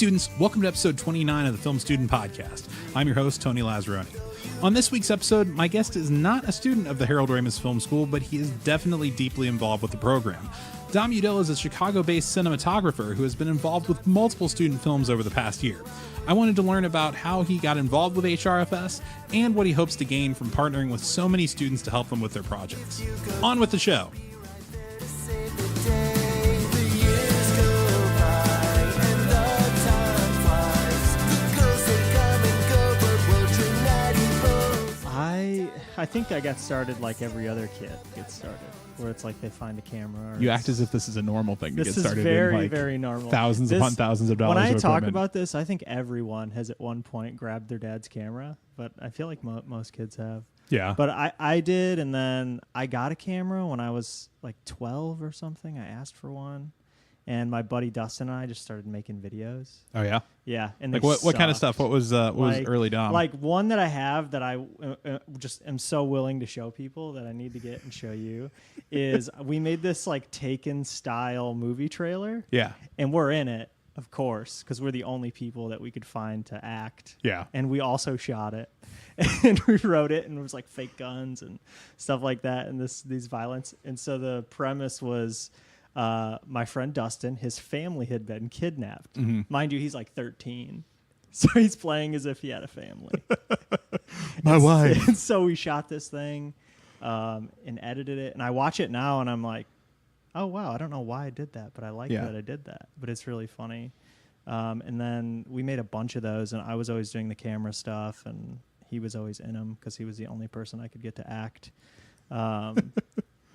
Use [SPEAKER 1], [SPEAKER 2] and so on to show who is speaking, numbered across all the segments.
[SPEAKER 1] students, welcome to episode 29 of the Film Student Podcast. I'm your host, Tony Lazzeroni. On this week's episode, my guest is not a student of the Harold Ramis Film School, but he is definitely deeply involved with the program. Dom Udell is a Chicago-based cinematographer who has been involved with multiple student films over the past year. I wanted to learn about how he got involved with HRFS and what he hopes to gain from partnering with so many students to help them with their projects. On with the show.
[SPEAKER 2] I think I got started like every other kid gets started, where it's like they find a camera.
[SPEAKER 1] You act as if this is a normal thing to get started.
[SPEAKER 2] This is very,
[SPEAKER 1] in like
[SPEAKER 2] very normal.
[SPEAKER 1] Thousands upon thousands of dollars.
[SPEAKER 2] When I talk
[SPEAKER 1] equipment.
[SPEAKER 2] about this, I think everyone has at one point grabbed their dad's camera, but I feel like most kids have.
[SPEAKER 1] Yeah.
[SPEAKER 2] But I did, and then I got a camera when I was like 12 or something. I asked for one. And my buddy Dustin and I just started making videos.
[SPEAKER 1] Oh yeah,
[SPEAKER 2] yeah. And
[SPEAKER 1] like what kind of stuff? What was early Dom?
[SPEAKER 2] Like one that I have that I just am so willing to show people that I need to get and show you is we made this like Taken style movie trailer.
[SPEAKER 1] Yeah,
[SPEAKER 2] and we're in it, of course, because we're the only people that we could find to act.
[SPEAKER 1] Yeah,
[SPEAKER 2] and we also shot it, and we wrote it, and it was like fake guns and stuff like that, and these violence. And so the premise was. My friend Dustin, his family had been kidnapped. Mm-hmm. Mind you, he's like 13. So he's playing as if he had a family.
[SPEAKER 1] My wife.
[SPEAKER 2] And so we shot this thing and edited it. And I watch it now and I'm like, oh, wow, I don't know why I did that, but I like that I did that. But it's really funny. And then we made a bunch of those, and I was always doing the camera stuff, and he was always in them because he was the only person I could get to act.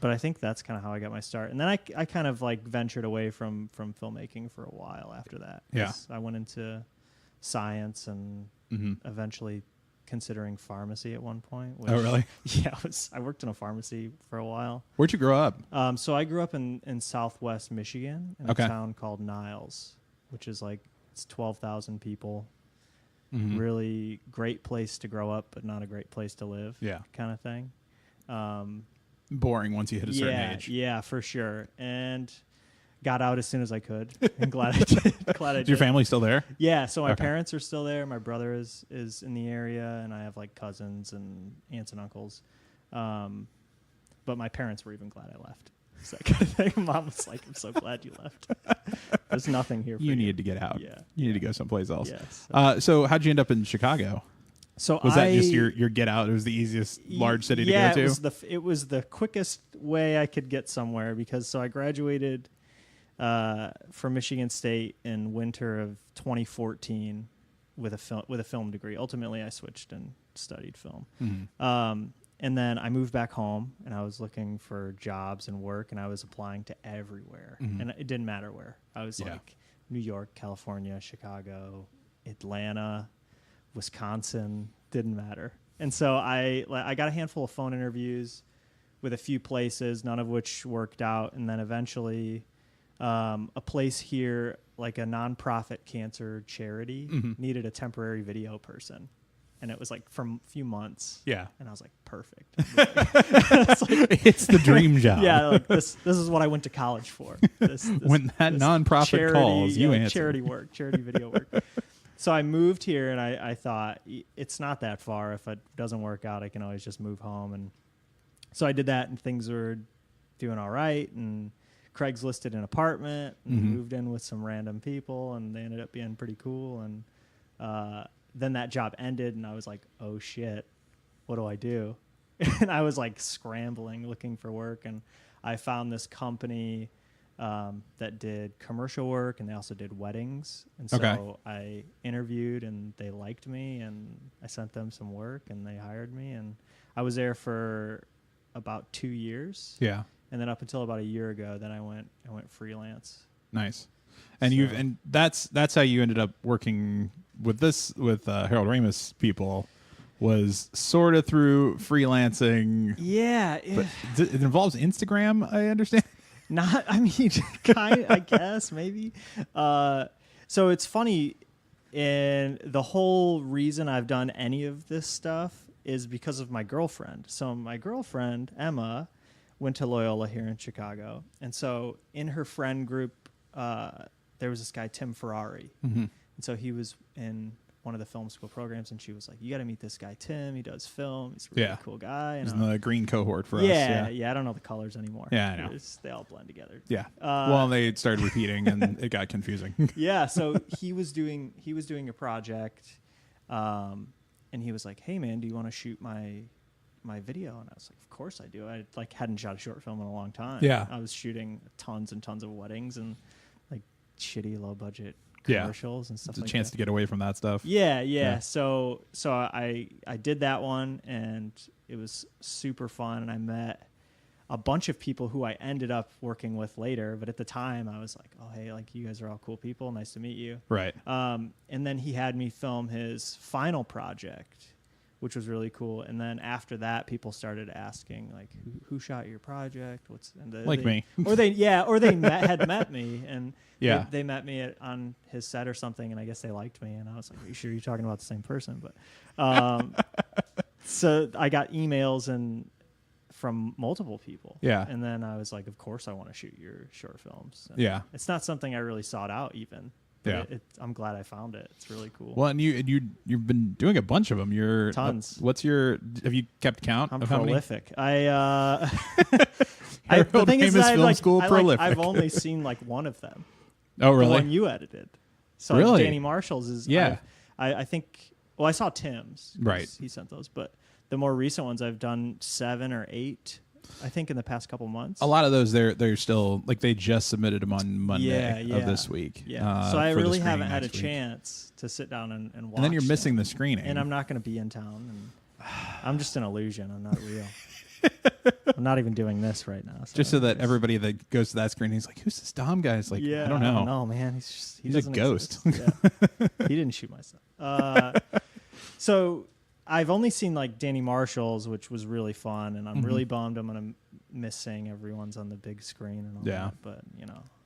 [SPEAKER 2] But I think that's kind of how I got my start. And then I kind of like ventured away from filmmaking for a while after that.
[SPEAKER 1] Yeah.
[SPEAKER 2] I went into science and eventually considering pharmacy at one point. Which,
[SPEAKER 1] oh, really?
[SPEAKER 2] Yeah. I worked in a pharmacy for a while.
[SPEAKER 1] Where'd you grow up?
[SPEAKER 2] So I grew up in southwest Michigan in a town called Niles, which is like, it's 12,000 people. Mm-hmm. Really great place to grow up, but not a great place to live. Yeah. Kind of thing.
[SPEAKER 1] Boring once you hit a certain age.
[SPEAKER 2] Yeah, for sure. And got out as soon as I could. And glad I did.
[SPEAKER 1] Is your family still there?
[SPEAKER 2] Yeah, so my parents are still there. My brother is in the area, and I have like cousins and aunts and uncles. But my parents were even glad I left. So that kind of thing. Mom was like, I'm so glad you left. There's nothing here for you.
[SPEAKER 1] You needed to get out.
[SPEAKER 2] Yeah.
[SPEAKER 1] You need to go someplace else.
[SPEAKER 2] Yes.
[SPEAKER 1] So how'd you end up in Chicago?
[SPEAKER 2] So
[SPEAKER 1] was that just your get out? It was the easiest large city to go to?
[SPEAKER 2] Yeah, it was the quickest way I could get somewhere because I graduated from Michigan State in winter of 2014 with a film degree. Ultimately, I switched and studied film. Mm-hmm. And then I moved back home, and I was looking for jobs and work, and I was applying to everywhere. Mm-hmm. And it didn't matter where. I was like New York, California, Chicago, Atlanta, Wisconsin, didn't matter. And so I got a handful of phone interviews with a few places, none of which worked out. And then eventually a place here, like a nonprofit cancer charity, needed a temporary video person. And it was like for a few months. Yeah. And I was like, perfect.
[SPEAKER 1] It's the dream job.
[SPEAKER 2] Yeah, like this is what I went to college for.
[SPEAKER 1] When that nonprofit
[SPEAKER 2] charity,
[SPEAKER 1] calls, you answer.
[SPEAKER 2] Charity video work. So I moved here, and I thought, it's not that far. If it doesn't work out, I can always just move home. And so I did that, and things were doing all right. And Craigslisted an apartment, and moved in with some random people, and they ended up being pretty cool. And then that job ended, and I was like, oh, shit, what do I do? And I was like scrambling, looking for work. And I found this company that did commercial work, and they also did weddings. And so I interviewed, and they liked me, and I sent them some work, and they hired me, and I was there for about 2 years. Yeah. And then up until about a year ago, then I went freelance.
[SPEAKER 1] Nice. And that's how you ended up working with Harold Ramis people, was sort of through freelancing.
[SPEAKER 2] Yeah.
[SPEAKER 1] But it involves Instagram, I understand.
[SPEAKER 2] Not, I mean, kind of, I guess, maybe. So it's funny, and the whole reason I've done any of this stuff is because of my girlfriend. So my girlfriend, Emma, went to Loyola here in Chicago. And so in her friend group, there was this guy, Tim Ferrari.
[SPEAKER 1] Mm-hmm.
[SPEAKER 2] And so he was in one of the film school programs, and she was like, you got to meet this guy, Tim. He does film. He's a really cool guy. And
[SPEAKER 1] he's in the green cohort for us.
[SPEAKER 2] Yeah. I don't know the colors anymore.
[SPEAKER 1] Yeah, I know.
[SPEAKER 2] They all blend together.
[SPEAKER 1] Yeah. Well, they started repeating, and it got confusing.
[SPEAKER 2] Yeah. So he was doing a project, and he was like, hey, man, do you want to shoot my video? And I was like, of course I do. I hadn't shot a short film in a long time.
[SPEAKER 1] Yeah.
[SPEAKER 2] I was shooting tons and tons of weddings and like shitty low budget commercials and stuff
[SPEAKER 1] it's a
[SPEAKER 2] like
[SPEAKER 1] chance
[SPEAKER 2] that.
[SPEAKER 1] to get away from that stuff.
[SPEAKER 2] Yeah. So I did that one, and it was super fun, and I met a bunch of people who I ended up working with later, but at the time I was like, oh, hey, like you guys are all cool people. Nice to meet you.
[SPEAKER 1] Right.
[SPEAKER 2] And then he had me film his final project, which was really cool. And then after that, people started asking, like, who shot your project?
[SPEAKER 1] Me.
[SPEAKER 2] Or they had met me, and they met me on his set or something, and I guess they liked me. And I was like, are you sure you're talking about the same person? But so I got emails from multiple people.
[SPEAKER 1] Yeah.
[SPEAKER 2] And then I was like, of course I want to shoot your short films. And
[SPEAKER 1] yeah.
[SPEAKER 2] It's not something I really sought out even.
[SPEAKER 1] Yeah.
[SPEAKER 2] I'm glad I found it. It's really cool.
[SPEAKER 1] Well, and you've been doing a bunch of them. You're
[SPEAKER 2] tons.
[SPEAKER 1] Have you kept count
[SPEAKER 2] I'm
[SPEAKER 1] of how
[SPEAKER 2] prolific.
[SPEAKER 1] many?
[SPEAKER 2] The
[SPEAKER 1] Harold
[SPEAKER 2] thing is
[SPEAKER 1] Ramis
[SPEAKER 2] that
[SPEAKER 1] Film School, prolific.
[SPEAKER 2] I've only seen like one of them.
[SPEAKER 1] Oh, really?
[SPEAKER 2] The one you edited. So
[SPEAKER 1] really?
[SPEAKER 2] Danny Marshall's is.
[SPEAKER 1] Yeah.
[SPEAKER 2] I think. Well, I saw Tim's.
[SPEAKER 1] Right.
[SPEAKER 2] He sent those, but the more recent ones I've done 7 or 8. I think in the past couple months.
[SPEAKER 1] A lot of those they're still like they just submitted them on Monday of this week.
[SPEAKER 2] Yeah. So I really haven't had a chance to sit down and watch.
[SPEAKER 1] And then you're missing the screening.
[SPEAKER 2] And I'm not going to be in town. And I'm just an illusion. I'm not real. I'm not even doing this right now.
[SPEAKER 1] Just so that everybody that goes to that screening is like, who's this Dom guy? It's like, I don't know.
[SPEAKER 2] No, man. He's
[SPEAKER 1] a ghost.
[SPEAKER 2] He didn't shoot my stuff. So I've only seen like Danny Marshall's, which was really fun, and I'm really bummed I'm gonna miss seeing everyone's on the big screen and all that. But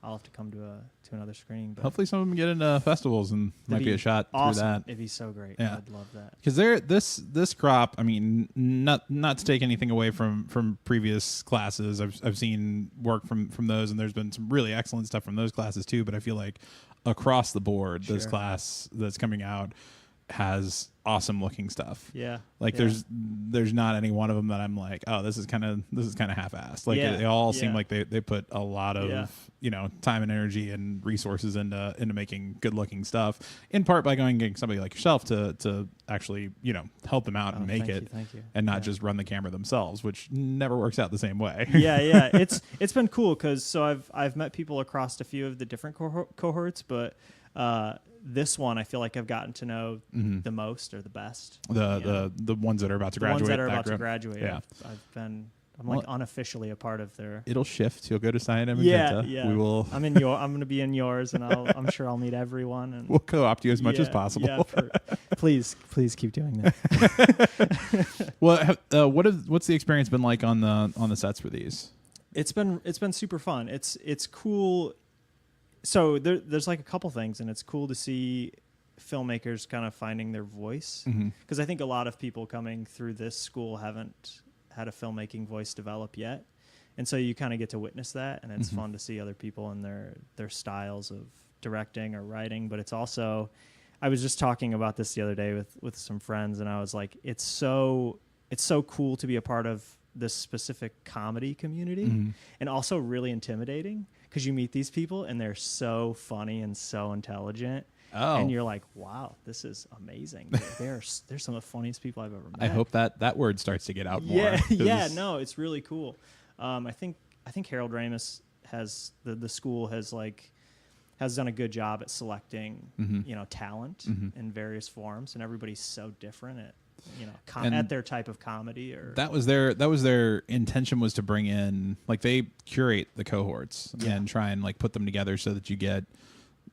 [SPEAKER 2] I'll have to come to another screening. But
[SPEAKER 1] hopefully, some of them get into festivals and might be a shot through that.
[SPEAKER 2] It'd be so great.
[SPEAKER 1] Yeah.
[SPEAKER 2] I'd love that.
[SPEAKER 1] Because this crop, I mean, not to take anything away from previous classes. I've seen work from those, and there's been some really excellent stuff from those classes too. But I feel like across the board, this class that's coming out has awesome looking stuff.
[SPEAKER 2] Yeah.
[SPEAKER 1] Like there's not any one of them that I'm like, oh, this is kind of half-assed. Like they all seem like they put a lot of time and energy and resources into making good looking stuff. In part by going and getting somebody like yourself to actually help them out and make it, and not just run the camera themselves, which never works out the same way.
[SPEAKER 2] Yeah. It's been cool because I've met people across a few of the different cohorts, but this one I feel like I've gotten to know the most or the best.
[SPEAKER 1] The ones that are about to graduate.
[SPEAKER 2] The ones that are about to graduate.
[SPEAKER 1] Yeah.
[SPEAKER 2] I'm like unofficially a part of their.
[SPEAKER 1] It'll shift. You'll go to Cyan and
[SPEAKER 2] Magenta.
[SPEAKER 1] Yeah. We will.
[SPEAKER 2] I'm going to be in yours, and I'm sure I'll meet everyone. And
[SPEAKER 1] we'll co-opt you as much as possible.
[SPEAKER 2] Yeah, please keep doing that.
[SPEAKER 1] Well, what's the experience been like on the sets for these?
[SPEAKER 2] It's been super fun. It's cool. So there's like a couple things, and it's cool to see filmmakers kind of finding their voice, because I think a lot of people coming through this school haven't had a filmmaking voice develop yet, and so you kind of get to witness that, and it's fun to see other people and their styles of directing or writing. But it's also, I was just talking about this the other day with some friends, and I was like, it's so cool to be a part of this specific comedy community, and also really intimidating because you meet these people and they're so funny and so intelligent. Oh. And you're like, wow, this is amazing. They're some of the funniest people I've ever met.
[SPEAKER 1] I hope that word starts to get out more.
[SPEAKER 2] Yeah, no, it's really cool. I think Harold Ramis has the school has done a good job at selecting talent in various forms, and everybody's so different at their type of comedy. Or
[SPEAKER 1] that was their intention, was to bring in, like, they curate the cohorts and try and like put them together so that you get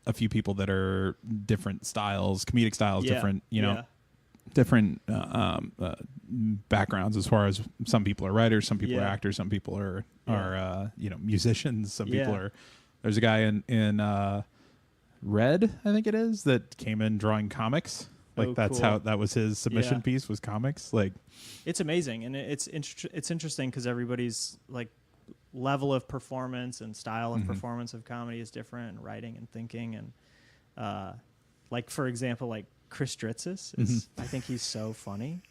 [SPEAKER 1] a few people that are different styles, comedic styles, different backgrounds, as far as some people are writers, some people are actors, some people are musicians, some people are. There's a guy in Red, I think it is, that came in drawing comics. Like that's cool. How that was his submission piece, was comics. Like,
[SPEAKER 2] it's amazing, and it's interesting because everybody's like level of performance and style of performance of comedy is different, and writing and thinking. And like, for example, like Chris Dritzis is, I think he's so funny.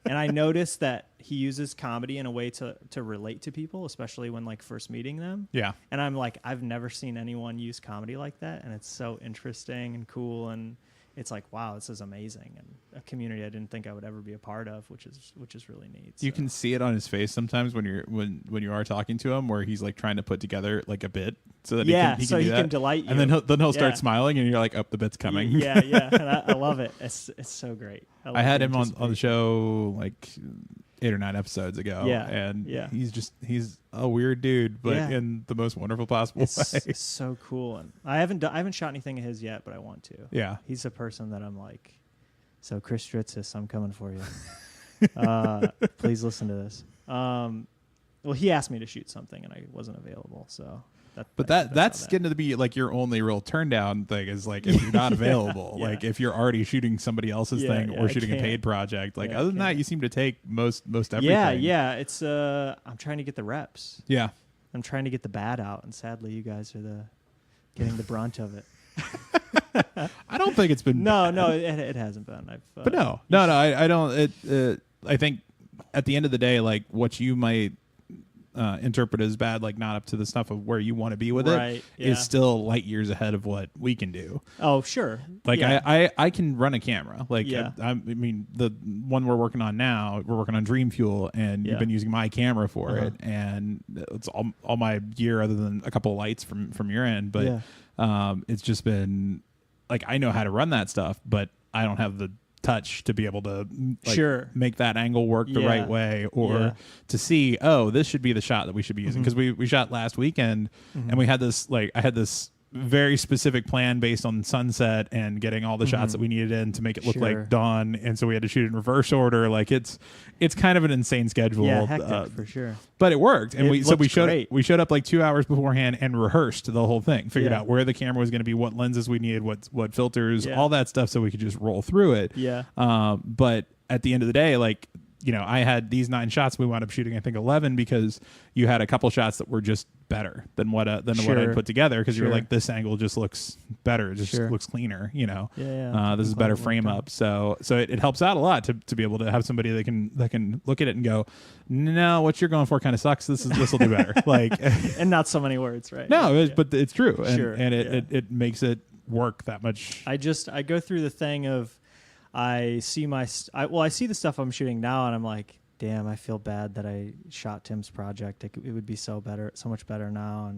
[SPEAKER 2] And I noticed that he uses comedy in a way to relate to people, especially when like first meeting them.
[SPEAKER 1] Yeah.
[SPEAKER 2] And I'm like, I've never seen anyone use comedy like that. And it's so interesting and cool. And it's like, wow, this is amazing. And a community I didn't think I would ever be a part of, which is really neat.
[SPEAKER 1] You can see it on his face sometimes when you are talking to him, where he's like trying to put together like a bit so that he can delight you. And then he'll start smiling, and you're like, oh, the bit's coming.
[SPEAKER 2] Yeah. And I love it. It's so great.
[SPEAKER 1] I had him on the show like 8 or 9 episodes ago.
[SPEAKER 2] Yeah.
[SPEAKER 1] And he's a weird dude, but in the most wonderful possible way.
[SPEAKER 2] It's so cool. And I haven't shot anything of his yet, but I want to.
[SPEAKER 1] Yeah.
[SPEAKER 2] He's a person that I'm like, so Chris Dritzis, I'm coming for you. Please listen to this. Well, he asked me to shoot something and I wasn't available, so that's
[SPEAKER 1] getting to be like your only real turn down thing, is like if you're not available. Like if you're already shooting somebody else's thing or shooting a paid project. Like other than that, you seem to take most everything.
[SPEAKER 2] Yeah. It's I'm trying to get the reps.
[SPEAKER 1] Yeah.
[SPEAKER 2] I'm trying to get the bad out, and sadly you guys are getting the brunt of it.
[SPEAKER 1] I don't think it's been
[SPEAKER 2] No, it hasn't been.
[SPEAKER 1] But no, I don't. I think at the end of the day, like what you might interpret as bad, like not up to the stuff of where you want to be with it, is still light years ahead of what we can do.
[SPEAKER 2] Oh, sure.
[SPEAKER 1] Like I can run a camera. Like I mean, the one we're working on now, we're working on Dream Fuel, and you've been using my camera for it, and it's all my gear other than a couple of lights from your end. But it's just been like, I know how to run that stuff, but I don't have the touch to be able to make that angle work the right way, or to see, oh, this should be the shot that we should be using, because we shot last weekend and we had this, like, I had this very specific plan based on sunset and getting all the shots that we needed in to make it look like dawn, and so we had to shoot in reverse order. Like it's kind of an insane schedule.
[SPEAKER 2] Hectic for sure,
[SPEAKER 1] but it worked, and we showed up like 2 hours beforehand and rehearsed the whole thing, figured out where the camera was going to be, what lenses we needed, what filters, all that stuff, so we could just roll through it. But at the end of the day, like, you know, I had these 9 shots. We wound up shooting, I think, 11, because you had a couple shots that were just better than what I put together, because you were like, this angle just looks better, it just looks cleaner, you know. This is better frame up. So it helps out a lot to be able to have somebody that can look at it and go, no, what you're going for kind of sucks. This will do better. Like,
[SPEAKER 2] and not so many words, right?
[SPEAKER 1] No, but it's true, and it makes it work that much.
[SPEAKER 2] I go through the thing of, I see the stuff I'm shooting now, and I'm like, damn, I feel bad that I shot Tim's project. It would be so much better now.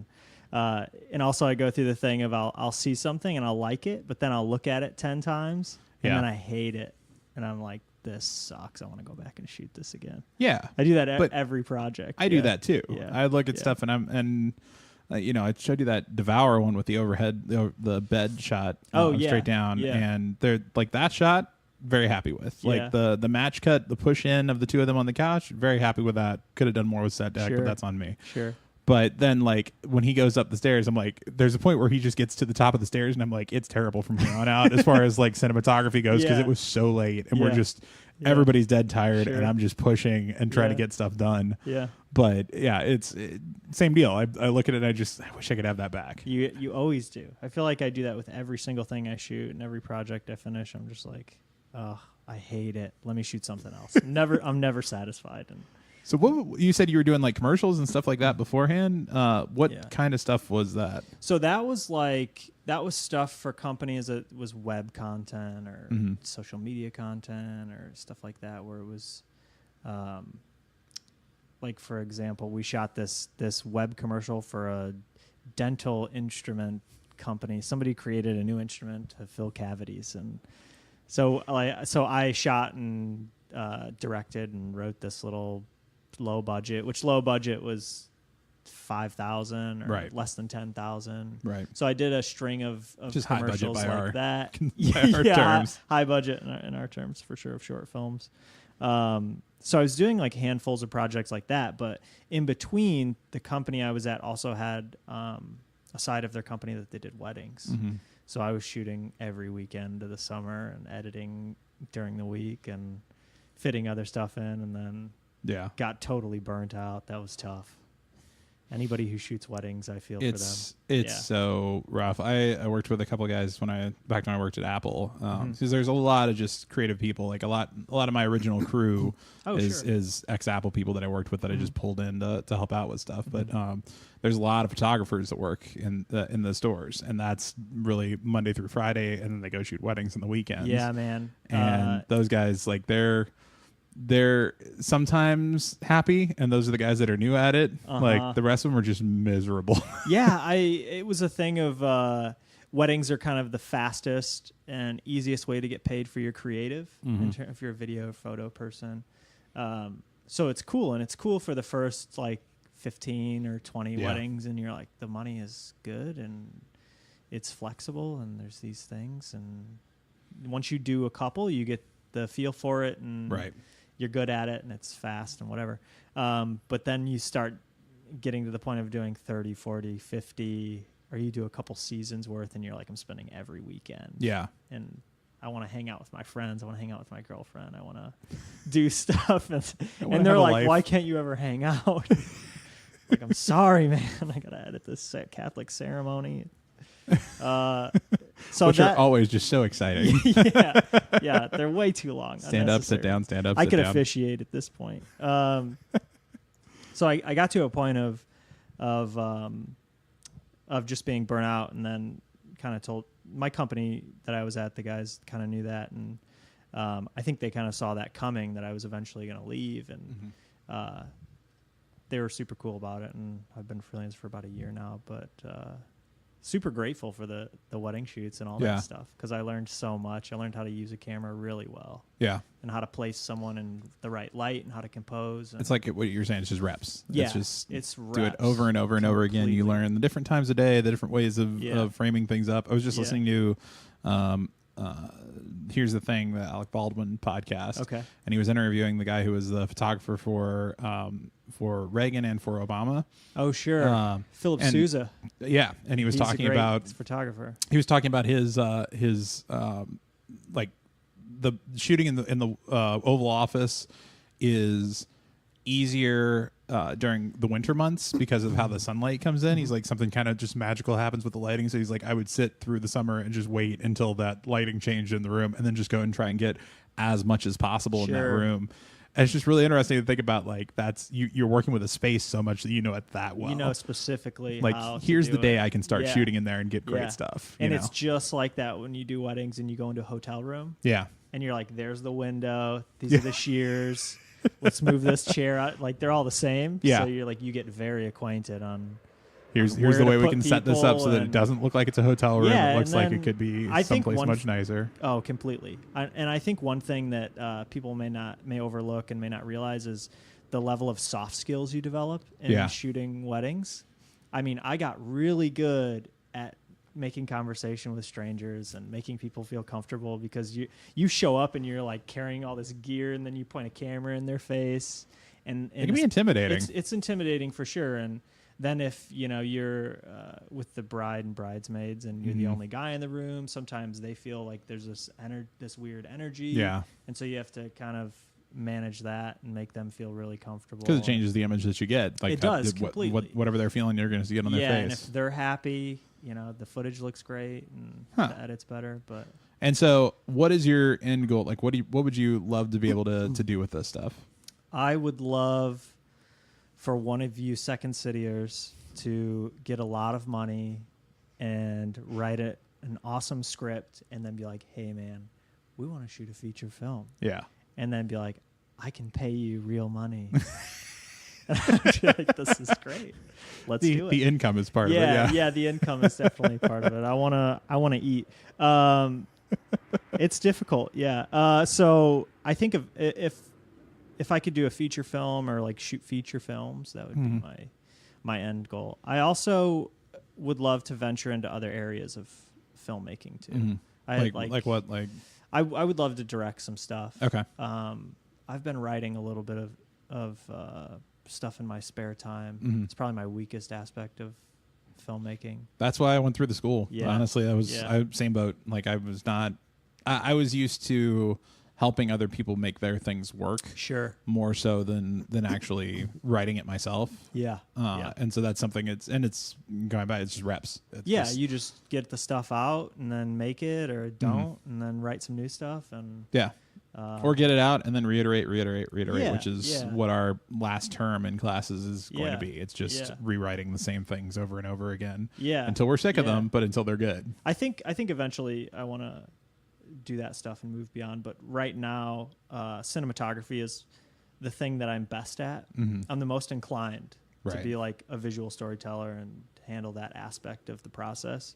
[SPEAKER 2] And also I go through the thing of, I'll see something and I'll like it, but then I'll look at it 10 times and then I hate it. And I'm like, this sucks. I want to go back and shoot this again.
[SPEAKER 1] Yeah.
[SPEAKER 2] I do that every project.
[SPEAKER 1] I do that too. Yeah. I look at stuff and you know, I showed you that Devour one with the overhead, the bed shot straight down. Yeah. And they're like, that shot, very happy with. Like the match cut, the push in of the two of them on the couch, very happy with that. Could have done more with set deck, but that's on me.
[SPEAKER 2] Sure.
[SPEAKER 1] But then, like, when he goes up the stairs, I'm like, there's a point where he just gets to the top of the stairs, and I'm like, it's terrible from here on out as far as like cinematography goes, because it was so late, and we're just everybody's dead tired, and I'm just pushing and trying to get stuff done. Yeah. But it's same deal. I look at it and I wish I could have that back.
[SPEAKER 2] You always do. I feel like I do that with every single thing I shoot and every project I finish. I'm just like, oh, I hate it. Let me shoot something else. I'm never satisfied. And
[SPEAKER 1] so what you said you were doing, like commercials and stuff like that beforehand. What kind of stuff was that?
[SPEAKER 2] So that was stuff for companies that was web content or social media content or stuff like that, where it was, like, for example, we shot this web commercial for a dental instrument company. Somebody created a new instrument to fill cavities, and so I shot and directed and wrote this little low budget was $5,000 or less than $10,000. Right. So I did a string of
[SPEAKER 1] just
[SPEAKER 2] commercials
[SPEAKER 1] high budget by
[SPEAKER 2] like
[SPEAKER 1] that. Our terms.
[SPEAKER 2] High budget in our terms for sure, of short films. So I was doing like handfuls of projects like that, but in between, the company I was at also had a side of their company that they did weddings. So I was shooting every weekend of the summer and editing during the week and fitting other stuff in, and then got totally burnt out. That was tough. Anybody who shoots weddings, I feel for them.
[SPEAKER 1] It's so rough. I worked with a couple of guys back when I worked at Apple, because there's a lot of just creative people. Like a lot of my original crew is ex-Apple people that I worked with that I just pulled in to help out with stuff. But there's a lot of photographers that work in the stores, and that's really Monday through Friday, and then they go shoot weddings on the weekends.
[SPEAKER 2] Yeah, man.
[SPEAKER 1] And those guys, like they're sometimes happy, and those are the guys that are new at it. Like the rest of them are just miserable.
[SPEAKER 2] Yeah, it was a thing of weddings are kind of the fastest and easiest way to get paid for your creative if you're a video or photo person. So it's cool, and it's cool for the first like 15 or 20 weddings, and you're like, the money is good and it's flexible and there's these things, and once you do a couple, you get the feel for it, and you're good at it, and it's fast and whatever. But then you start getting to the point of doing 30, 40, 50, or you do a couple seasons worth, and you're like, I'm spending every weekend. Yeah. And I want to hang out with my friends. I want to hang out with my girlfriend. I want to do stuff. And they're like, why can't you ever hang out? Like, I'm sorry, man. I got to edit this Catholic ceremony. So
[SPEAKER 1] which are always just so exciting.
[SPEAKER 2] yeah, they're way too long.
[SPEAKER 1] Stand up, sit down, stand up,
[SPEAKER 2] I
[SPEAKER 1] sit
[SPEAKER 2] could
[SPEAKER 1] down.
[SPEAKER 2] officiate at this point. So I got to a point of just being burnt out, and then kind of told my company that I was at, the guys kind of knew that, and I think they kind of saw that coming, that I was eventually going to leave, and they were super cool about it, and I've been freelance for about a year now, but super grateful for the wedding shoots and all that stuff, because I learned so much. I learned how to use a camera really well. Yeah. And how to place someone in the right light, and how to compose. And
[SPEAKER 1] it's like what you're saying, it's just reps.
[SPEAKER 2] Yeah,
[SPEAKER 1] it's
[SPEAKER 2] reps.
[SPEAKER 1] Do it over and over and over again. You learn the different times of day, the different ways of framing things up. I was just listening to Here's the Thing, the Alec Baldwin podcast. Okay. And he was interviewing the guy who was the photographer for Reagan and for Obama.
[SPEAKER 2] Oh, sure. Philip Sousa.
[SPEAKER 1] Yeah. And he was talking about
[SPEAKER 2] photographer.
[SPEAKER 1] He was talking about his like the shooting in the Oval Office is easier during the winter months because of how the sunlight comes in. He's like, something kind of just magical happens with the lighting. So he's like, I would sit through the summer and just wait until that lighting changed in the room, and then just go and try and get as much as possible in that room. And it's just really interesting to think about, like, that's you're working with a space so much that you know it that well.
[SPEAKER 2] You know specifically
[SPEAKER 1] like,
[SPEAKER 2] how
[SPEAKER 1] here's
[SPEAKER 2] to
[SPEAKER 1] the
[SPEAKER 2] do
[SPEAKER 1] day
[SPEAKER 2] it.
[SPEAKER 1] I can start shooting in there and get great stuff.
[SPEAKER 2] And it's just like that when you do weddings and you go into a hotel room. Yeah. And you're like, there's the window. These are the shears. Let's move this chair out. Like, they're all the same. Yeah. So you're like, you get very acquainted on
[SPEAKER 1] here's the way we can set this up so that it doesn't look like it's a hotel room. It looks like it could be someplace much nicer.
[SPEAKER 2] Oh, completely. And I think one thing that people may overlook and may not realize is the level of soft skills you develop in shooting weddings. I mean, I got really good at making conversation with strangers and making people feel comfortable, because you show up and you're like carrying all this gear, and then you point a camera in their face, and
[SPEAKER 1] it can be intimidating.
[SPEAKER 2] It's intimidating for sure. And then if you're with the bride and bridesmaids and you're the only guy in the room, sometimes they feel like there's this weird energy. Yeah. And so you have to kind of manage that and make them feel really comfortable.
[SPEAKER 1] Because it changes the image that you get. Like,
[SPEAKER 2] it does completely.
[SPEAKER 1] Whatever they're feeling, you're going to see it on their face.
[SPEAKER 2] And if they're happy, the footage looks great and the edit's better. But
[SPEAKER 1] and so, what is your end goal? Like, what would you love to be able to do with this stuff?
[SPEAKER 2] I would love for one of you Second Cityers to get a lot of money and write an awesome script, and then be like, hey, man, we want to shoot a feature film. Yeah. And then be like, I can pay you real money. And I'd be like, this is great. Let's do it.
[SPEAKER 1] The income is part of it.
[SPEAKER 2] Yeah, the income is definitely part of it. I wanna eat. It's difficult. Yeah. So I think if I could do a feature film or like shoot feature films, that would be my end goal. I also would love to venture into other areas of filmmaking too.
[SPEAKER 1] Like what? Like
[SPEAKER 2] I would love to direct some stuff.
[SPEAKER 1] Okay.
[SPEAKER 2] I've been writing a little bit of stuff in my spare time. It's probably my weakest aspect of filmmaking.
[SPEAKER 1] That's why I went through the school. Yeah. Honestly, I was same boat. Like, I was not. I was used to helping other people make their things work.
[SPEAKER 2] Sure.
[SPEAKER 1] More so than actually writing it myself.
[SPEAKER 2] Yeah.
[SPEAKER 1] And so that's something. It's going by. It's just reps. It's
[SPEAKER 2] you just get the stuff out and then make it, or don't, and then write some new stuff, and
[SPEAKER 1] or get it out and then reiterate, which is
[SPEAKER 2] Yeah.
[SPEAKER 1] what our last term in classes is going
[SPEAKER 2] Yeah.
[SPEAKER 1] to be. It's just
[SPEAKER 2] Yeah.
[SPEAKER 1] rewriting the same things over and over again.
[SPEAKER 2] Yeah.
[SPEAKER 1] Until we're sick of
[SPEAKER 2] Yeah.
[SPEAKER 1] them, but until they're good.
[SPEAKER 2] I think eventually I want to do that stuff and move beyond. But right now, cinematography is the thing that I'm best at.
[SPEAKER 1] Mm-hmm.
[SPEAKER 2] I'm the most inclined to
[SPEAKER 1] Right.
[SPEAKER 2] be like a visual storyteller and handle that aspect of the process.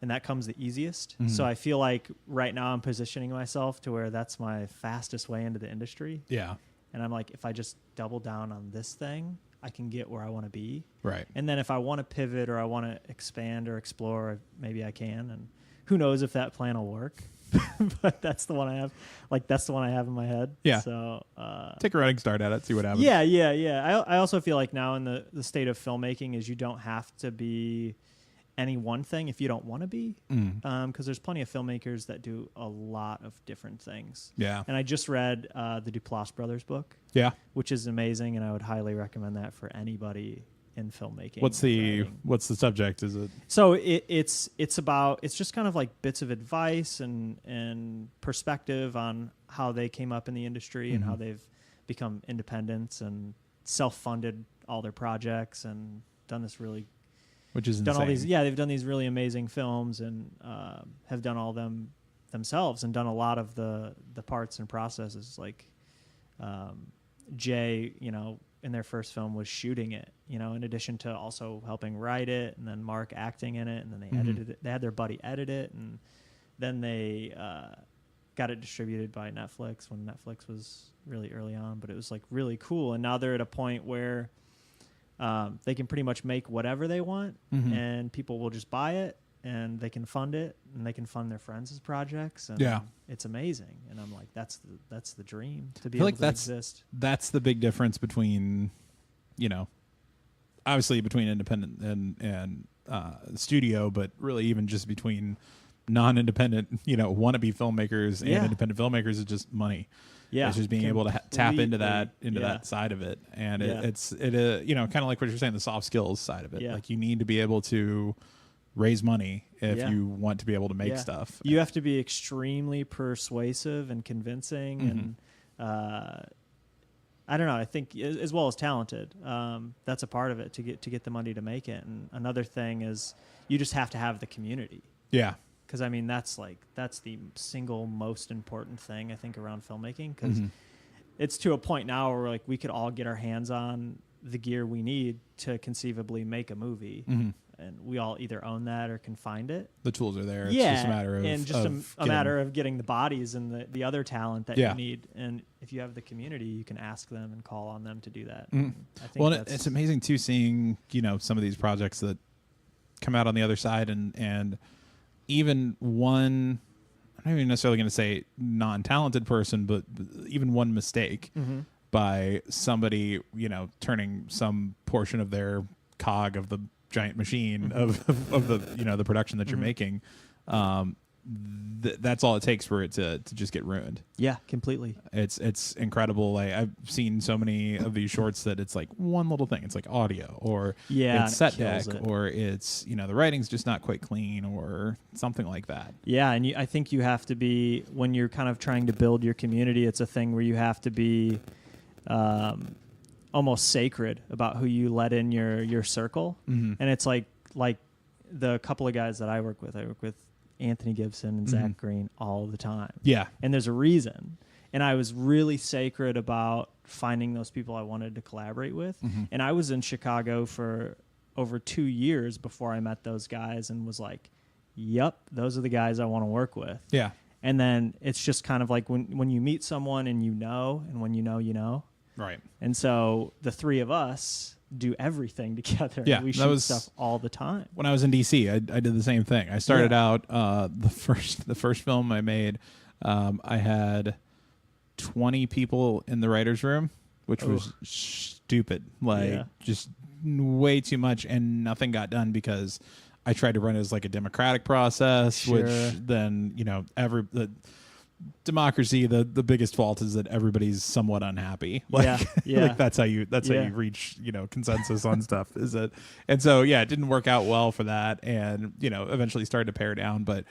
[SPEAKER 2] And that comes the easiest.
[SPEAKER 1] Mm-hmm.
[SPEAKER 2] So I feel like right now I'm positioning myself to where that's my fastest way into the industry.
[SPEAKER 1] Yeah.
[SPEAKER 2] And I'm like, if I just double down on this thing, I can get where I want to be.
[SPEAKER 1] Right.
[SPEAKER 2] And then if I want to pivot or I want to expand or explore, maybe I can. And who knows if that plan will work. But that's the one I have. Like, that's the one I have in my head.
[SPEAKER 1] Yeah.
[SPEAKER 2] So
[SPEAKER 1] take a running start at it, see what happens.
[SPEAKER 2] yeah. I also feel like now in the state of filmmaking is you don't have to be any one thing if you don't want to be. Because there's plenty of filmmakers that do a lot of different things.
[SPEAKER 1] Yeah.
[SPEAKER 2] And I just read the Duplass brothers book.
[SPEAKER 1] Yeah.
[SPEAKER 2] Which is amazing, and I would highly recommend that for anybody in filmmaking.
[SPEAKER 1] What's the subject? Is it?
[SPEAKER 2] So it's just kind of like bits of advice and perspective on how they came up in the industry and how they've become independents and self-funded all their projects and done this really,
[SPEAKER 1] Which is
[SPEAKER 2] done
[SPEAKER 1] insane.
[SPEAKER 2] all these, they've done these really amazing films and have done all them themselves and done a lot of the parts and processes. Like Jay, in their first film was shooting it, in addition to also helping write it, and then Mark acting in it, and then they edited it. They had their buddy edit it, and then they got it distributed by Netflix when Netflix was really early on, but it was like really cool. And now they're at a point where they can pretty much make whatever they want, and people will just buy it, and they can fund it, and they can fund their friends' projects. And it's amazing. And I'm like, that's the dream, to be able to exist.
[SPEAKER 1] That's the big difference between, obviously between independent and studio, but really even just between non-independent, wannabe filmmakers and independent filmmakers is just money. Yeah, it's just being able to tap into that side of it, and it's kind of like what you're saying, the soft skills side of it.
[SPEAKER 2] Yeah.
[SPEAKER 1] Like, you need to be able to raise money if you want to be able to make stuff.
[SPEAKER 2] You have to be extremely persuasive and convincing, and I don't know. I think as well as talented. That's a part of it to get the money to make it. And another thing is you just have to have the community.
[SPEAKER 1] Yeah.
[SPEAKER 2] Because that's the single most important thing I think around filmmaking. Because it's to a point now where we could all get our hands on the gear we need to conceivably make a movie, and we all either own that or can find it.
[SPEAKER 1] The tools are there. It's just a matter of
[SPEAKER 2] a matter of getting the bodies and the other talent that you need. And if you have the community, you can ask them and call on them to do that. I think
[SPEAKER 1] it's amazing too, seeing some of these projects that come out on the other side, and even one, I'm not even necessarily going to say non-talented person, but even one mistake by somebody, turning some portion of their cog of the giant machine of the, the production that you're making. That's all it takes for it to just get ruined.
[SPEAKER 2] Yeah, completely.
[SPEAKER 1] It's incredible. I've seen so many of these shorts that it's like one little thing. It's like audio, or it's set deck, or it's the writing's just not quite clean, or something like that.
[SPEAKER 2] Yeah, and I think you have to be, when you're kind of trying to build your community, it's a thing where you have to be almost sacred about who you let in your circle. And it's like the couple of guys that I work with Anthony Gibson and Zach Green all the time. Yeah. And there's a reason. And I was really sacred about finding those people I wanted to collaborate with. And I was in Chicago for over 2 years before I met those guys and was like, yep, those are the guys I want to work with. Yeah. And then it's just kind of like when you meet someone and and when you know. Right. And so the three of us do everything together. Yeah, we shoot stuff all the time.
[SPEAKER 1] When I was in DC, I did the same thing. I started out the first film I made. I had 20 people in the writer's room, which was stupid. Just way too much, and nothing got done because I tried to run it as like a democratic process, which then democracy, the biggest fault is that everybody's somewhat unhappy. Like,
[SPEAKER 2] Yeah.
[SPEAKER 1] like that's how you reach, consensus on stuff, is it? And so, yeah, it didn't work out well for that. And, eventually started to pare down, but,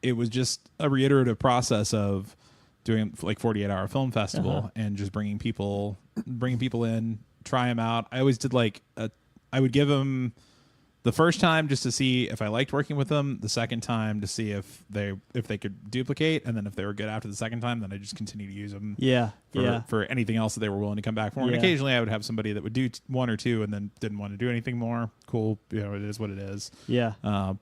[SPEAKER 1] it was just a reiterative process of doing like 48-hour film festival and just bringing people in, try them out. I always did I would give them the first time just to see if I liked working with them, the second time to see if they could duplicate, and then if they were good after the second time, then I just continue to use them for anything else that they were willing to come back for. And occasionally I would have somebody that would do one or two and then didn't want to do anything more. Cool. It is what it is.
[SPEAKER 2] Yeah.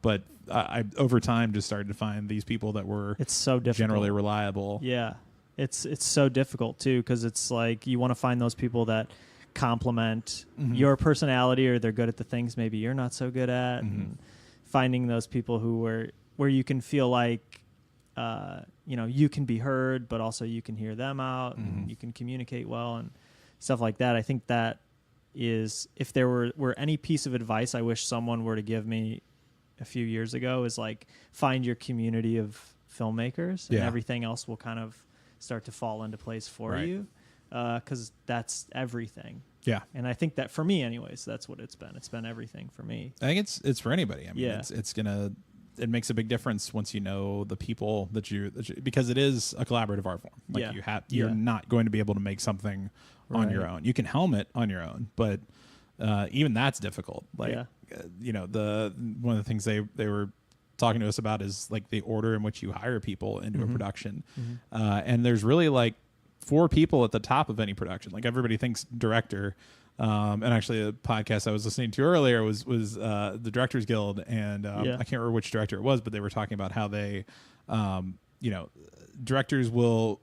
[SPEAKER 1] But I over time just started to find these people that were
[SPEAKER 2] it's so difficult.
[SPEAKER 1] Generally reliable.
[SPEAKER 2] Yeah. It's so difficult too, because it's like you want to find those people that complement your personality, or they're good at the things maybe you're not so good at, and finding those people where you can feel like you can be heard, but also you can hear them out, and you can communicate well and stuff like that. I think that is, if there were any piece of advice I wish someone were to give me a few years ago, is like, find your community of filmmakers, and everything else will kind of start to fall into place for you. Because that's everything. Yeah. And I think that for me anyways, that's what it's been. It's been everything for me.
[SPEAKER 1] I think it's for anybody. I mean, it makes a big difference once you know the people that you because it is a collaborative art form. Like you're not going to be able to make something on your own. You can helm it on your own, but even that's difficult. Like, one of the things they were talking to us about is like the order in which you hire people into a production. And there's really like 4 people at the top of any production. Like, everybody thinks director. And actually a podcast I was listening to earlier was the Directors Guild. And I can't remember which director it was, but they were talking about how they, directors will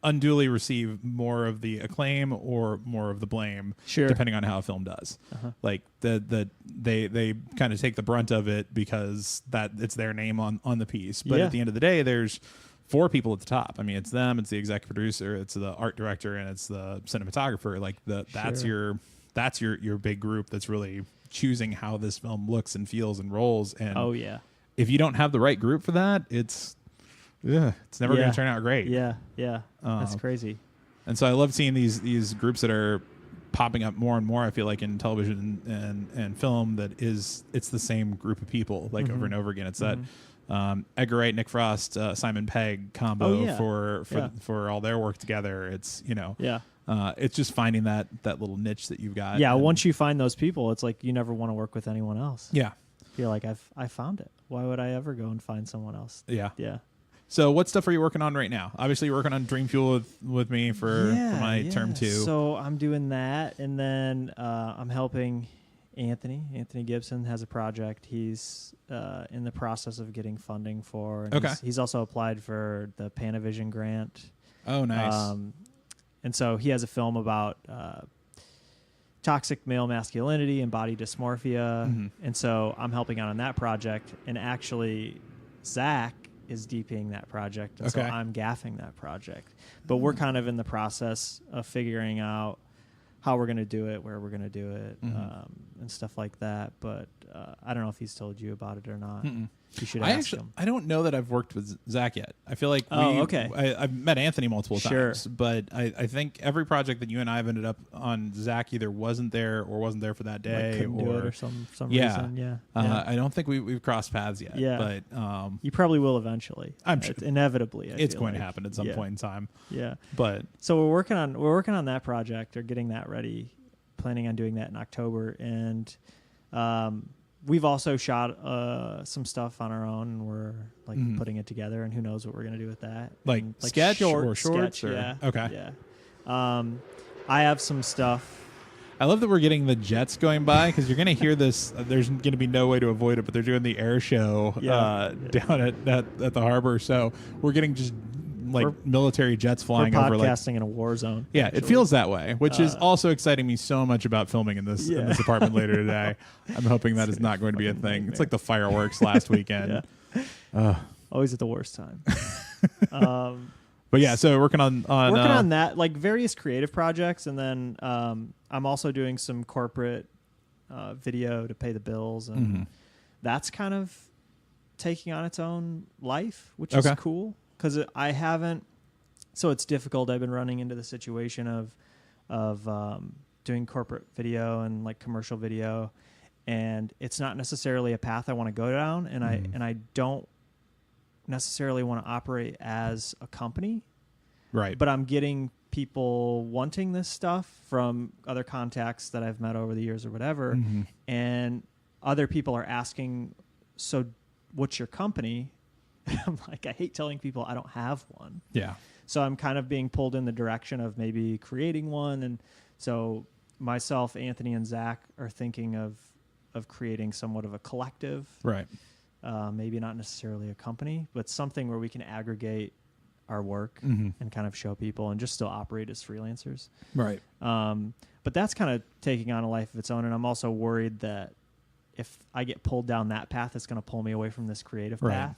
[SPEAKER 1] unduly receive more of the acclaim or more of the blame, depending on how a film does. Like they kind of take the brunt of it because that it's their name on the piece. But at the end of the day, there's 4 people at the top. I mean, it's them, it's the executive producer, it's the art director, and it's the cinematographer. Like that's your big group that's really choosing how this film looks and feels and rolls. And if you don't have the right group for that, it's never going to turn out great.
[SPEAKER 2] That's crazy.
[SPEAKER 1] And so I love seeing these groups that are popping up more and more. I feel like in television and film it's the same group of people like over and over again. It's that Edgar Wright, Nick Frost, Simon Pegg combo for all their work together. It's it's just finding that little niche that you've got.
[SPEAKER 2] Yeah, once you find those people, it's like you never want to work with anyone else.
[SPEAKER 1] Yeah,
[SPEAKER 2] you're like, I found it. Why would I ever go and find someone else? Yeah.
[SPEAKER 1] So what stuff are you working on right now? Obviously, you're working on Dream Fuel with me for my term 2.
[SPEAKER 2] So I'm doing that, and then I'm helping Anthony Gibson has a project he's in the process of getting funding for. And he's also applied for the Panavision grant.
[SPEAKER 1] Oh, nice.
[SPEAKER 2] And so he has a film about toxic male masculinity and body dysmorphia. And so I'm helping out on that project. And actually, Zach is DPing that project. And so I'm gaffing that project. But we're kind of in the process of figuring out how we're going to do it, where we're going to do it, and stuff like that. But I don't know if he's told you about it or not. You should ask him.
[SPEAKER 1] I don't know that I've worked with Zach yet. I feel like I've met Anthony multiple times, but I think every project that you and I have ended up on, Zach either wasn't there or wasn't there for that day,
[SPEAKER 2] or some reason.
[SPEAKER 1] I don't think we've crossed paths yet. Yeah, but
[SPEAKER 2] you probably will eventually.
[SPEAKER 1] I'm sure
[SPEAKER 2] inevitably.
[SPEAKER 1] It's going to happen at some point in time.
[SPEAKER 2] Yeah,
[SPEAKER 1] but
[SPEAKER 2] so we're working on that project, or getting that ready. Planning on doing that in October, and we've also shot some stuff on our own, and we're like putting it together, and who knows what we're going to do with that.
[SPEAKER 1] Like sketch or shorts?
[SPEAKER 2] Sketch,
[SPEAKER 1] or? Okay.
[SPEAKER 2] Yeah. I have some stuff.
[SPEAKER 1] I love that we're getting the jets going by, because you're going to hear this. There's going to be no way to avoid it, but they're doing the air show down at the harbor. So we're getting just military jets flying over.
[SPEAKER 2] We're podcasting in a war zone.
[SPEAKER 1] Yeah, actually. It feels that way, which is also exciting me so much about filming in this apartment later today. I'm hoping that is not going to be a thing. Nightmare. It's like the fireworks last weekend.
[SPEAKER 2] Always at the worst time.
[SPEAKER 1] But yeah, so working on
[SPEAKER 2] that, like various creative projects, and then I'm also doing some corporate video to pay the bills, and that's kind of taking on its own life, which is cool. because I haven't. So it's difficult. I've been running into the situation of doing corporate video and like commercial video, and it's not necessarily a path I want to go down, and I don't necessarily want to operate as a company.
[SPEAKER 1] Right.
[SPEAKER 2] But I'm getting people wanting this stuff from other contacts that I've met over the years or whatever.
[SPEAKER 1] Mm-hmm.
[SPEAKER 2] And other people are asking, so what's your company? I'm like, I hate telling people I don't have one.
[SPEAKER 1] Yeah.
[SPEAKER 2] So I'm kind of being pulled in the direction of maybe creating one. And so myself, Anthony, and Zach are thinking of creating somewhat of a collective.
[SPEAKER 1] Right.
[SPEAKER 2] Maybe not necessarily a company, but something where we can aggregate our work and kind of show people and just still operate as freelancers.
[SPEAKER 1] Right.
[SPEAKER 2] But that's kind of taking on a life of its own. And I'm also worried that if I get pulled down that path, it's going to pull me away from this creative path.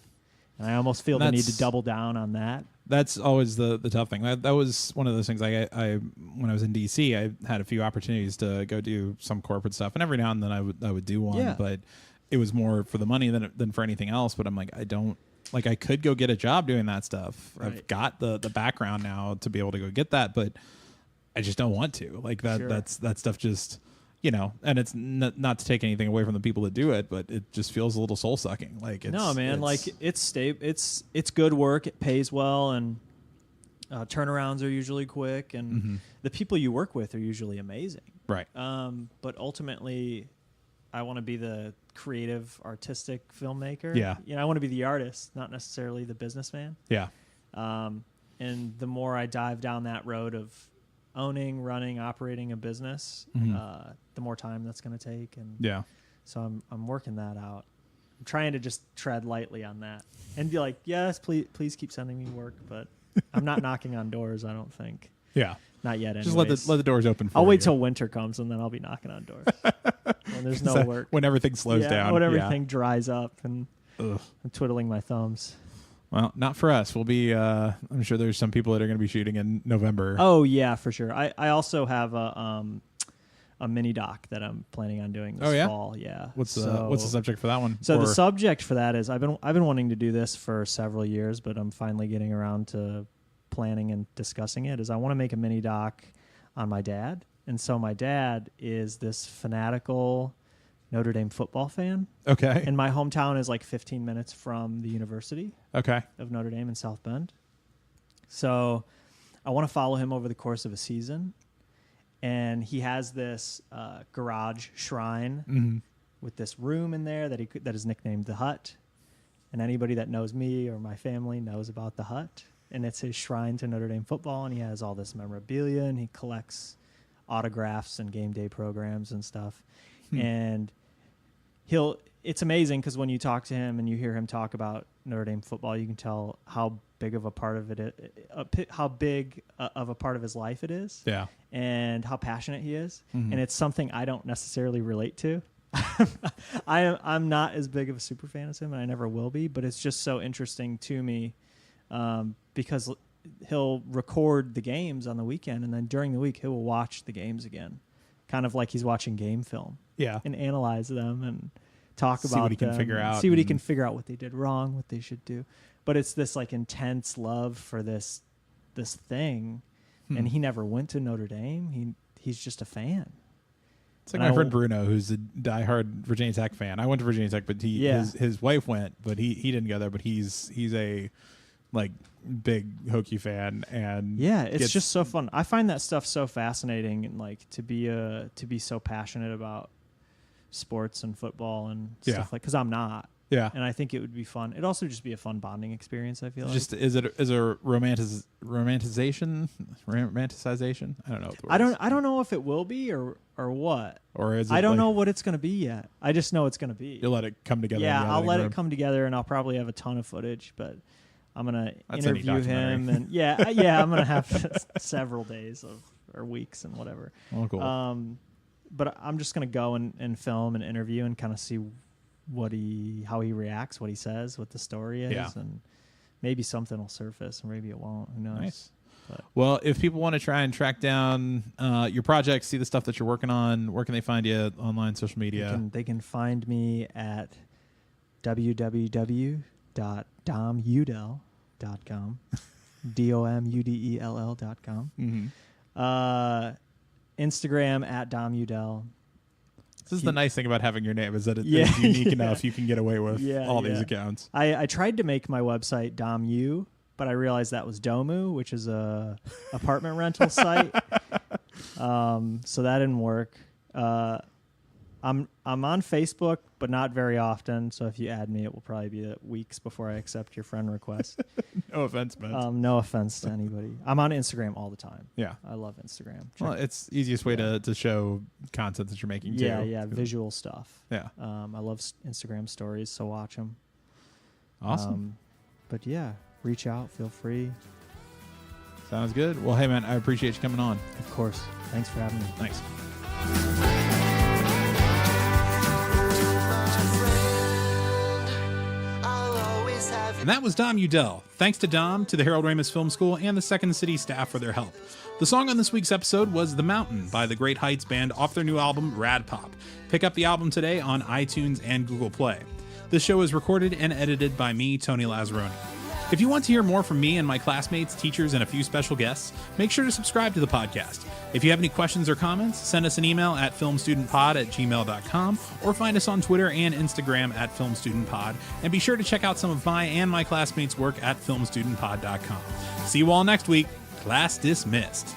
[SPEAKER 2] And I almost feel the need to double down on that. That's
[SPEAKER 1] always the tough thing. That was one of those things. I when I was in DC, I had a few opportunities to go do some corporate stuff, and every now and then I would do one, but it was more for the money than for anything else. But I'm like, I could go get a job doing that stuff. Right. I've got the background now to be able to go get that, but I just don't want to. Like that stuff just, and it's not to take anything away from the people that do it, but it just feels a little soul sucking. Like
[SPEAKER 2] it's good work. It pays well, and turnarounds are usually quick, and the people you work with are usually amazing.
[SPEAKER 1] Right.
[SPEAKER 2] But ultimately, I want to be the creative, artistic filmmaker.
[SPEAKER 1] Yeah.
[SPEAKER 2] I want to be the artist, not necessarily the businessman.
[SPEAKER 1] Yeah.
[SPEAKER 2] And the more I dive down that road of owning, running, operating a business, the more time that's going to take. And so I'm working that out. I'm trying to just tread lightly on that and be like, yes, please keep sending me work, but I'm not knocking on doors, I don't think.
[SPEAKER 1] Yeah.
[SPEAKER 2] Not yet.
[SPEAKER 1] Just let the doors open for
[SPEAKER 2] I'll
[SPEAKER 1] you.
[SPEAKER 2] wait till winter comes, and then I'll be knocking on doors when there's no work.
[SPEAKER 1] When everything slows down.
[SPEAKER 2] When everything dries up, and I'm twiddling my thumbs.
[SPEAKER 1] Well, not for us. We'll be, I'm sure there's some people that are going to be shooting in November.
[SPEAKER 2] Oh, yeah, for sure. I also have a mini doc that I'm planning on doing this fall. Yeah.
[SPEAKER 1] What's the subject for that one?
[SPEAKER 2] So the subject for that is I've been wanting to do this for several years, but I'm finally getting around to planning and discussing it. Is I want to make a mini doc on my dad. And so my dad is this fanatical Notre Dame football fan.
[SPEAKER 1] Okay.
[SPEAKER 2] And my hometown is like 15 minutes from the University of Notre Dame in South Bend. So I want to follow him over the course of a season. And he has this garage shrine with this room in there that is nicknamed the Hut. And anybody that knows me or my family knows about the Hut. And it's his shrine to Notre Dame football. And he has all this memorabilia, and he collects autographs and game day programs and stuff. And it's amazing because when you talk to him and you hear him talk about Notre Dame football, you can tell how big of a part of a part of his life it is.
[SPEAKER 1] Yeah.
[SPEAKER 2] And how passionate he is. And it's something I don't necessarily relate to. I'm not as big of a super fan as him, and I never will be, but it's just so interesting to me because he'll record the games on the weekend, and then during the week he will watch the games again, kind of like he's watching game film.
[SPEAKER 1] Yeah.
[SPEAKER 2] And analyze them and talk about
[SPEAKER 1] see what he
[SPEAKER 2] them,
[SPEAKER 1] can figure out.
[SPEAKER 2] See what he can figure out, what they did wrong, what they should do. But it's this like intense love for this thing, and he never went to Notre Dame. He's just a fan.
[SPEAKER 1] It's like my friend Bruno, who's a diehard Virginia Tech fan. I went to Virginia Tech, but his wife went, but he didn't go there. But he's a like big Hokie fan, and
[SPEAKER 2] it's just so fun. I find that stuff so fascinating, and like to be so passionate about sports and football and stuff like, because I'm not.
[SPEAKER 1] Yeah.
[SPEAKER 2] And I think it would be fun. It'd also just be a fun bonding experience, I feel
[SPEAKER 1] just,
[SPEAKER 2] like.
[SPEAKER 1] Is it a romanticization? I don't know what the word is.
[SPEAKER 2] I don't know if it will be or what.
[SPEAKER 1] Or is it
[SPEAKER 2] I don't know what it's going to be yet. I just know it's going to be.
[SPEAKER 1] You'll let it come together.
[SPEAKER 2] Yeah, I'll let it come together, and I'll probably have a ton of footage, but I'm going to interview him, and I'm going to have several days or weeks and whatever.
[SPEAKER 1] Oh, cool.
[SPEAKER 2] But I'm just going to go and film and interview and kind of see how he reacts, what he says, what the story is, and maybe something will surface, or maybe it won't. Who knows?
[SPEAKER 1] Nice. Well, if people want to try and track down your projects, see the stuff that you're working on, where can they find you online, social media?
[SPEAKER 2] They can find me at www.domudell.com. domudell.com. DOMUDELL.com. Instagram at domudell.
[SPEAKER 1] This is the nice thing about having your name is that it's unique enough you can get away with all these accounts.
[SPEAKER 2] I tried to make my website DomU, but I realized that was Domu, which is a apartment rental site. So that didn't work. I'm on Facebook, but not very often. So if you add me, it will probably be weeks before I accept your friend request.
[SPEAKER 1] No offense, man.
[SPEAKER 2] No offense to anybody. I'm on Instagram all the time.
[SPEAKER 1] Yeah,
[SPEAKER 2] I love Instagram.
[SPEAKER 1] Well, it's the easiest way to show content that you're making too.
[SPEAKER 2] Yeah, visual stuff.
[SPEAKER 1] Yeah.
[SPEAKER 2] I love Instagram stories, so watch them.
[SPEAKER 1] Awesome.
[SPEAKER 2] But yeah, reach out. Feel free.
[SPEAKER 1] Sounds good. Well, hey man, I appreciate you coming on.
[SPEAKER 2] Of course. Thanks for having me.
[SPEAKER 1] Thanks. And that was Dom Udell. Thanks to Dom, to the Harold Ramis Film School, and the Second City staff for their help. The song on this week's episode was The Mountain by the Great Heights Band off their new album, Rad-Pop. Pick up the album today on iTunes and Google Play. This show is recorded and edited by me, Tony Lazzeroni. If you want to hear more from me and my classmates, teachers, and a few special guests, make sure to subscribe to the podcast. If you have any questions or comments, send us an email at filmstudentpod@gmail.com or find us on Twitter and Instagram at filmstudentpod, and be sure to check out some of my and my classmates' work at filmstudentpod.com. See you all next week. Class dismissed.